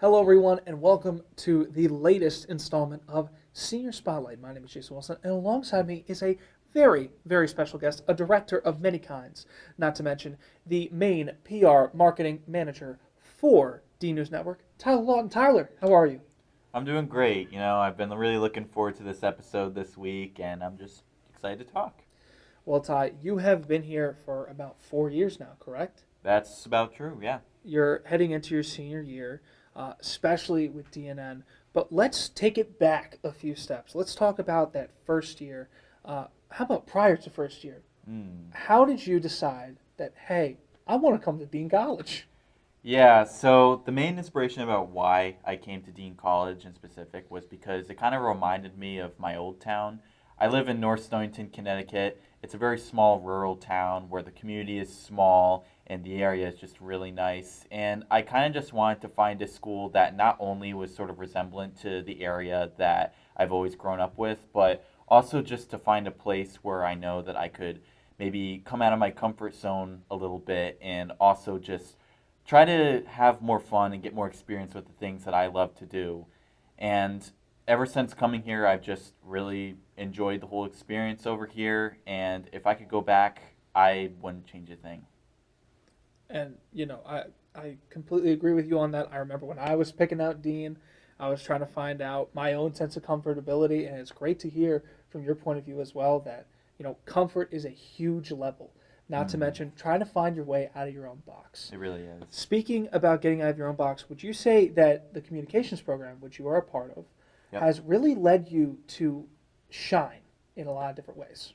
Hello, everyone, and welcome to the latest installment of Senior Spotlight. My name is Jason Wilson, and alongside me is a very, very special guest, a director of many kinds, not to mention the main PR marketing manager for D News Network, Tyler Lawton. Tyler, how are you? I'm doing great. I've been really looking forward to this episode this week, and I'm just excited to talk. Well, Ty, you have been here for about 4 years now, correct? That's about true, yeah. You're heading into your senior year, especially with DNN. But let's take it back a few steps. Let's talk about that first year. How about prior to first year? Hmm. How did you decide that, hey, I want to come to Dean College? Yeah, so the main inspiration about why I came to Dean College in specific was because it kind of reminded me of my old town. I live in North Stonington, Connecticut. It's a very small rural town where the community is small and the area is just really nice. And I kind of just wanted to find a school that not only was sort of resemblant to the area that I've always grown up with, but also just to find a place where I know that I could maybe come out of my comfort zone a little bit and also just try to have more fun and get more experience with the things that I love to do. And ever since coming here, I've just really enjoyed the whole experience over here. And if I could go back, I wouldn't change a thing. And, I completely agree with you on that. I remember when I was picking out Dean, I was trying to find out my own sense of comfortability. And it's great to hear from your point of view as well that, comfort is a huge level. Not to Mm, mention trying to find your way out of your own box. it really is. Speaking about getting out of your own box, would you say that the communications program, which you are a part of, Yep. has really led you to shine in a lot of different ways?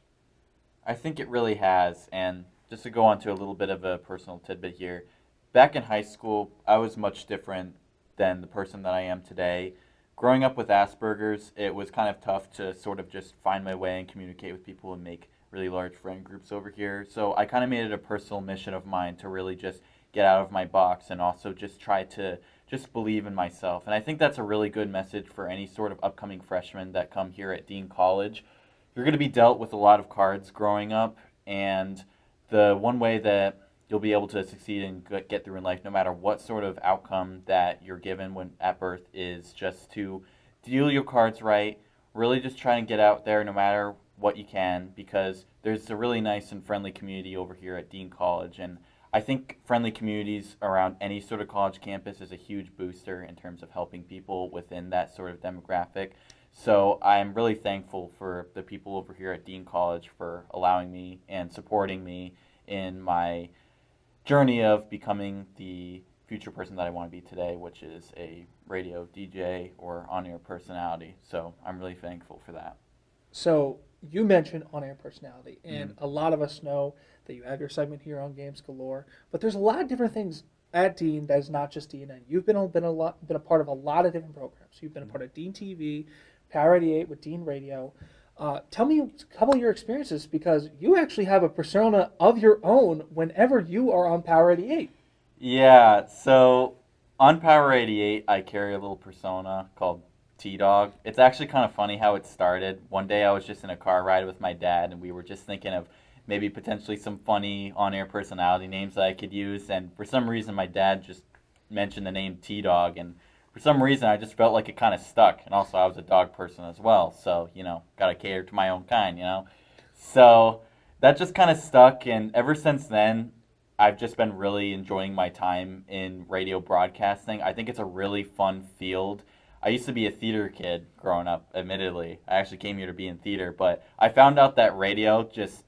I think it really has. And just to go on to a little bit of a personal tidbit here, back in high school, I was much different than the person that I am today. Growing up with Asperger's, it was kind of tough to sort of just find my way and communicate with people and make really large friend groups over here. So I kind of made it a personal mission of mine to really just get out of my box and also just try to just believe in myself. And I think that's a really good message for any sort of upcoming freshmen that come here at Dean College. You're going to be dealt with a lot of cards growing up, and the one way that you'll be able to succeed and get through in life, no matter what sort of outcome that you're given when at birth, is just to deal your cards right. Really, just try and get out there, no matter what you can, because there's a really nice and friendly community over here at Dean College, and I think friendly communities around any sort of college campus is a huge booster in terms of helping people within that sort of demographic. So I'm really thankful for the people over here at Dean College for allowing me and supporting me in my journey of becoming the future person that I want to be today, which is a radio DJ or on-air personality. So I'm really thankful for that. So you mentioned on-air personality, and Mm, a lot of us know that you have your segment here on Games Galore. But there's a lot of different things at Dean that is not just DNN. You've been a part of a lot of different programs. You've been a mm. part of Dean TV, Power 88 with Dean Radio. Tell me a couple of your experiences because you actually have a persona of your own whenever you are on Power 88. Yeah, so on Power 88, I carry a little persona called T Dog. It's actually kind of funny how it started. One day I was just in a car ride with my dad, and we were just thinking of maybe potentially some funny on air personality names that I could use. And for some reason, my dad just mentioned the name T Dog, and for some reason, I just felt like it kind of stuck. And also, I was a dog person as well, so, got to cater to my own kind. So that just kind of stuck, and ever since then, I've just been really enjoying my time in radio broadcasting. I think it's a really fun field. I used to be a theater kid growing up, admittedly. I actually came here to be in theater, but I found out that radio just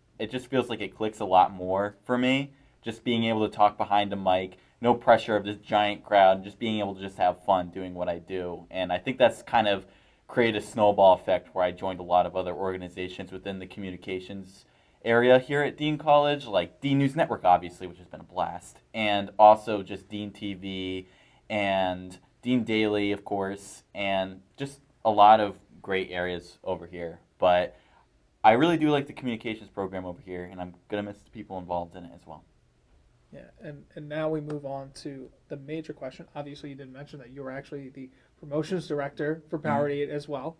feels like it clicks a lot more for me. Just being able to talk behind a mic, no pressure of this giant crowd, just being able to just have fun doing what I do. And I think that's kind of created a snowball effect where I joined a lot of other organizations within the communications area here at Dean College, like Dean News Network, obviously, which has been a blast, and also just Dean TV and Dean Daily, of course, and just a lot of great areas over here. But I really do like the communications program over here, and I'm gonna miss the people involved in it as well. Yeah, and now we move on to the major question. Obviously, you didn't mention that you were actually the promotions director for Mm-hmm. Power 88 as well.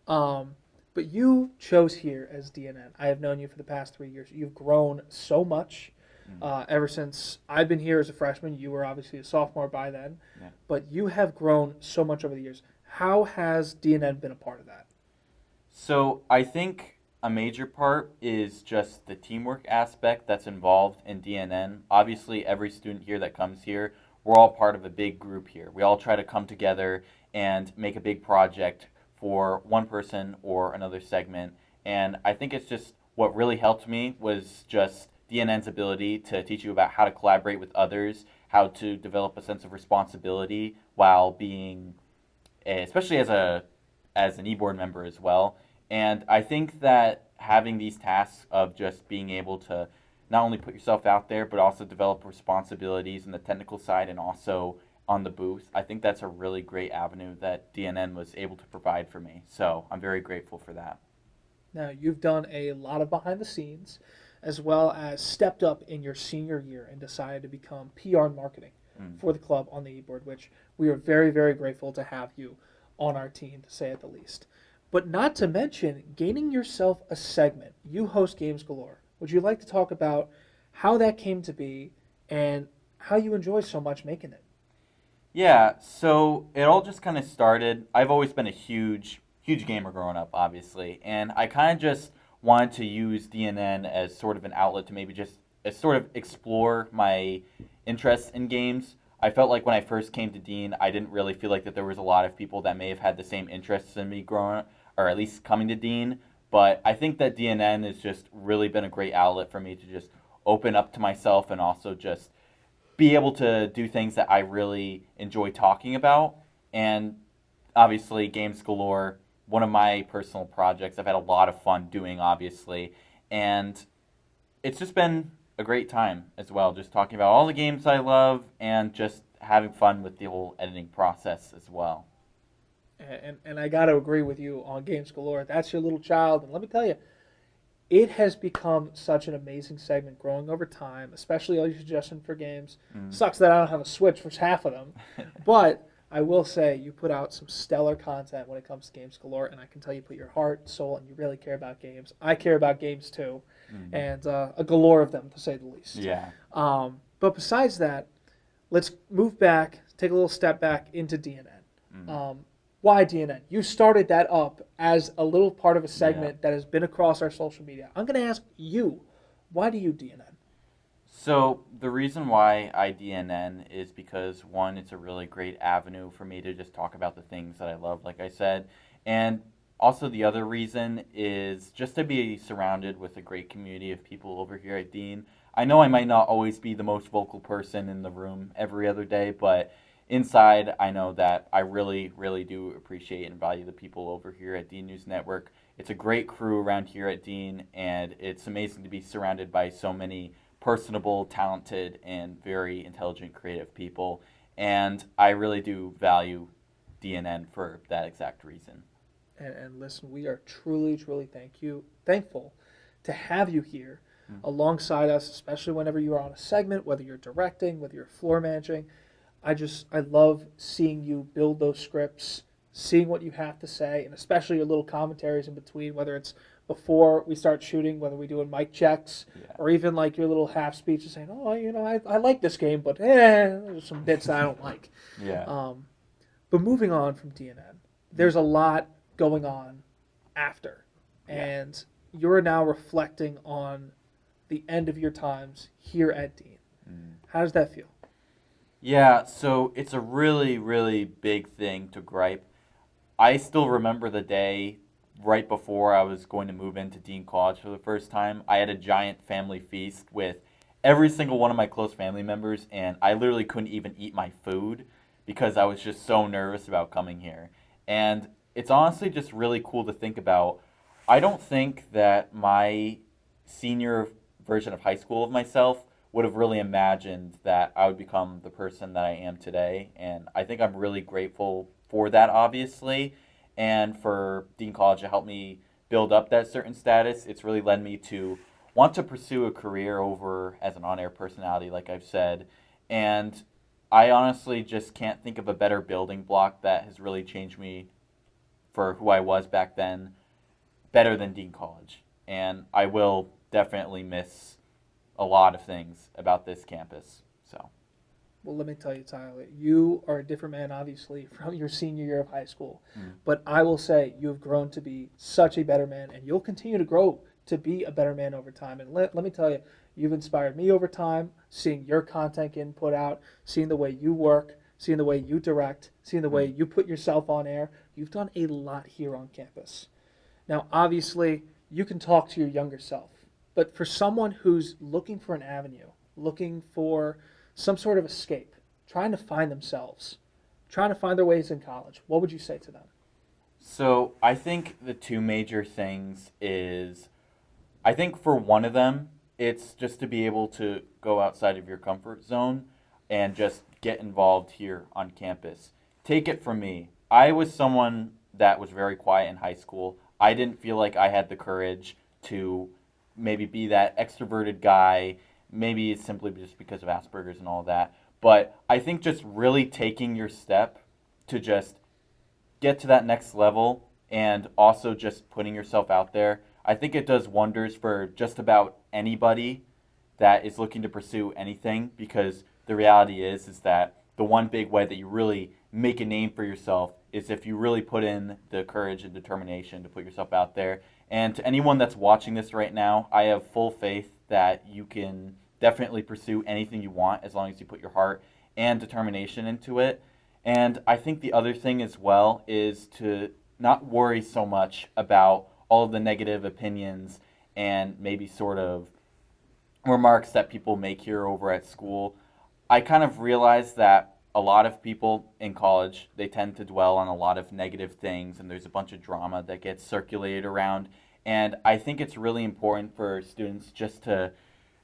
Um, but you chose here as DNN. I have known you for the past 3 years. You've grown so much. Ever since I've been here as a freshman, you were obviously a sophomore by then, Yeah. but you have grown so much over the years. How has DNN been a part of that? So I think a major part is just the teamwork aspect that's involved in DNN. Obviously, every student here that comes here, we're all part of a big group here. We all try to come together and make a big project for one person or another segment. And I think it's just what really helped me was just DNN's ability to teach you about how to collaborate with others, how to develop a sense of responsibility while being, especially as an e-board member as well. And I think that having these tasks of just being able to not only put yourself out there, but also develop responsibilities in the technical side and also on the booth, I think that's a really great avenue that DNN was able to provide for me. So I'm very grateful for that. Now, you've done a lot of behind the scenes, as well as stepped up in your senior year and decided to become PR and marketing for the club on the e-board, which we are very, very grateful to have you on our team, to say at the least. But not to mention gaining yourself a segment. You host Games Galore. Would you like to talk about how that came to be and how you enjoy so much making it? Yeah, so it all just kind of started. I've always been a huge gamer growing up, obviously, and I kind of just wanted to use DNN as sort of an outlet to maybe just sort of explore my interests in games. I felt like when I first came to Dean, I didn't really feel like that there was a lot of people that may have had the same interests in me growing up, or at least coming to Dean. But I think that DNN has just really been a great outlet for me to just open up to myself and also just be able to do things that I really enjoy talking about. And obviously, Games Galore, one of my personal projects I've had a lot of fun doing, obviously. And it's just been a great time as well, just talking about all the games I love and just having fun with the whole editing process as well. And I got to agree with you on Games Galore. That's your little child. And let me tell you, it has become such an amazing segment growing over time, especially all your suggestions for games. Sucks that I don't have a Switch for half of them. But I will say you put out some stellar content when it comes to Games Galore, and I can tell you put your heart, soul, and you really care about games. I care about games too, and a galore of them, to say the least. Yeah. But besides that, let's move back, take a little step back into DNN. Why DNN? You started that up as a little part of a segment that has been across our social media. I'm going to ask you, why do you DNN? So the reason why I DNN is because one, it's a really great avenue for me to just talk about the things that I love, like I said, and also the other reason is just to be surrounded with a great community of people over here at Dean. I know I might not always be the most vocal person in the room every other day, but inside I know that I really, really do appreciate and value the people over here at Dean News Network. It's a great crew around here at Dean, and it's amazing to be surrounded by so many personable, talented, and very intelligent, creative people. And I really do value DNN for that exact reason. And listen, we are truly, truly thankful to have you here alongside us, especially whenever you are on a segment, whether you're directing, whether you're floor managing. I love seeing you build those scripts, seeing what you have to say, and especially your little commentaries in between, whether it's before we start shooting, whether we're doing mic checks, or even like your little half speeches saying, oh, I like this game, but there's some bits that I don't like. Yeah. But moving on from DNN, there's a lot going on after. And you're now reflecting on the end of your times here at Dean. How does that feel? Yeah, so it's a really, really big thing to gripe. I still remember the day right before I was going to move into Dean College for the first time. I had a giant family feast with every single one of my close family members, and I literally couldn't even eat my food because I was just so nervous about coming here. And it's honestly just really cool to think about. I don't think that my senior version of high school of myself would have really imagined that I would become the person that I am today. And I think I'm really grateful for that, obviously, and for Dean College to help me build up that certain status. It's really led me to want to pursue a career over as an on-air personality, like I've said. And I honestly just can't think of a better building block that has really changed me for who I was back then better than Dean College. And I will definitely miss a lot of things about this campus. So. Well, let me tell you, Tyler, you are a different man, obviously, from your senior year of high school. But I will say you have grown to be such a better man, and you'll continue to grow to be a better man over time. And let me tell you, you've inspired me over time, seeing your content getting put out, seeing the way you work, seeing the way you direct, seeing the way you put yourself on air. You've done a lot here on campus. Now, obviously, you can talk to your younger self, but for someone who's looking for an avenue, looking for some sort of escape, trying to find themselves, trying to find their ways in college, what would you say to them? So I think the two major things is, I think for one of them, it's just to be able to go outside of your comfort zone and just get involved here on campus. Take it from me. I was someone that was very quiet in high school. I didn't feel like I had the courage to maybe be that extroverted guy. Maybe it's simply just because of Asperger's and all that. But I think just really taking your step to just get to that next level and also just putting yourself out there, I think it does wonders for just about anybody that is looking to pursue anything, because the reality is that the one big way that you really make a name for yourself is if you really put in the courage and determination to put yourself out there. And to anyone that's watching this right now, I have full faith that you can definitely pursue anything you want as long as you put your heart and determination into it. And I think the other thing as well is to not worry so much about all of the negative opinions and maybe sort of remarks that people make here over at school. I kind of realize that a lot of people in college, they tend to dwell on a lot of negative things, and there's a bunch of drama that gets circulated around. And I think it's really important for students just to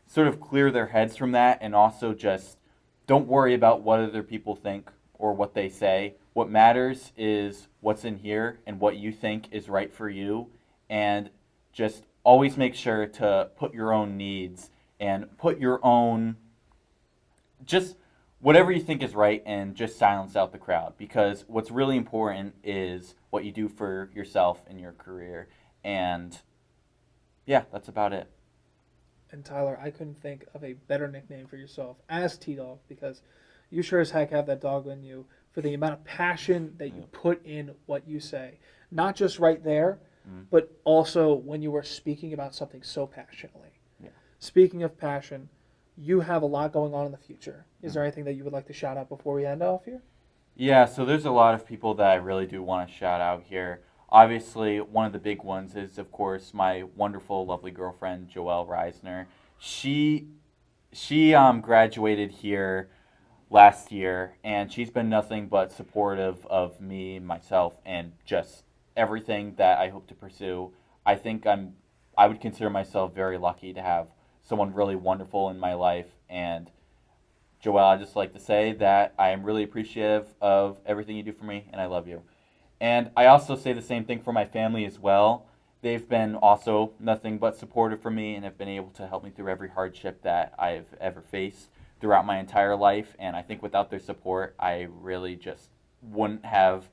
sort of clear their heads from that, and also just don't worry about what other people think or what they say. What matters is what's in here and what you think is right for you, and just always make sure to put your own needs and put your own, just whatever you think is right, and just silence out the crowd, because what's really important is what you do for yourself in your career. And yeah, that's about it. And Tyler, I couldn't think of a better nickname for yourself as T-Dog, because you sure as heck have that dog in you for the amount of passion that you put in what you say. Not just right there, but also when you were speaking about something so passionately. Yeah. Speaking of passion, you have a lot going on in the future. Is there anything that you would like to shout out before we end off here? Yeah, so there's a lot of people that I really do want to shout out here. Obviously, one of the big ones is, of course, my wonderful, lovely girlfriend, Joelle Reisner. She graduated here last year, and she's been nothing but supportive of me, myself, and just everything that I hope to pursue. I think I would consider myself very lucky to have someone really wonderful in my life. And Joelle, I'd just like to say that I am really appreciative of everything you do for me, and I love you. And I also say the same thing for my family as well. They've been also nothing but supportive for me, and have been able to help me through every hardship that I've ever faced throughout my entire life. And I think without their support, I really just wouldn't have.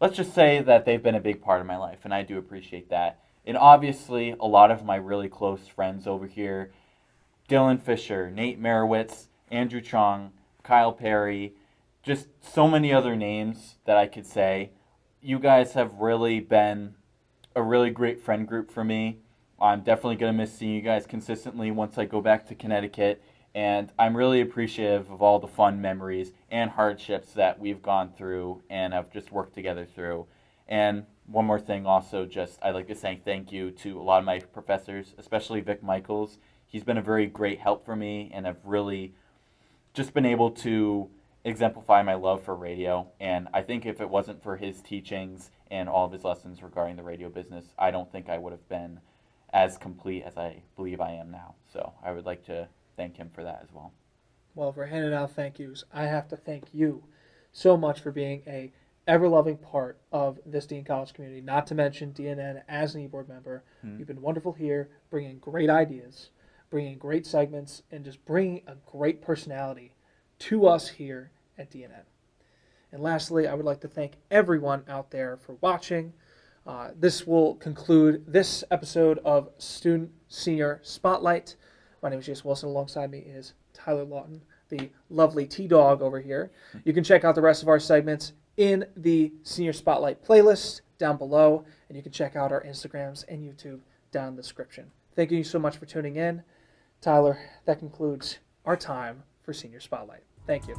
Let's just say that they've been a big part of my life, and I do appreciate that. And obviously, a lot of my really close friends over here, Dylan Fisher, Nate Merowitz, Andrew Chong, Kyle Perry, just so many other names that I could say. You guys have really been a really great friend group for me. I'm definitely going to miss seeing you guys consistently once I go back to Connecticut. And I'm really appreciative of all the fun memories and hardships that we've gone through and have just worked together through. And one more thing also, just I'd like to say thank you to a lot of my professors, especially Vic Michaels. He's been a very great help for me, and I've really just been able to exemplify my love for radio. And I think if it wasn't for his teachings and all of his lessons regarding the radio business, I don't think I would have been as complete as I believe I am now. So I would like to thank him for that as well. Well, for handing out thank yous, I have to thank you so much for being a ever-loving part of this Dean College community, not to mention DNN as an e-board member. You've been wonderful here, bringing great ideas, bringing great segments, and just bringing a great personality to us here at DNN. And lastly, I would like to thank everyone out there for watching. This will conclude this episode of Student Senior Spotlight. My name is Jason Wilson. Alongside me is Tyler Lawton, the lovely T-Dog over here. You can check out the rest of our segments in the Senior Spotlight playlist down below, and you can check out our Instagrams and YouTube down in the description. Thank you so much for tuning in. Tyler, that concludes our time for Senior Spotlight. Thank you.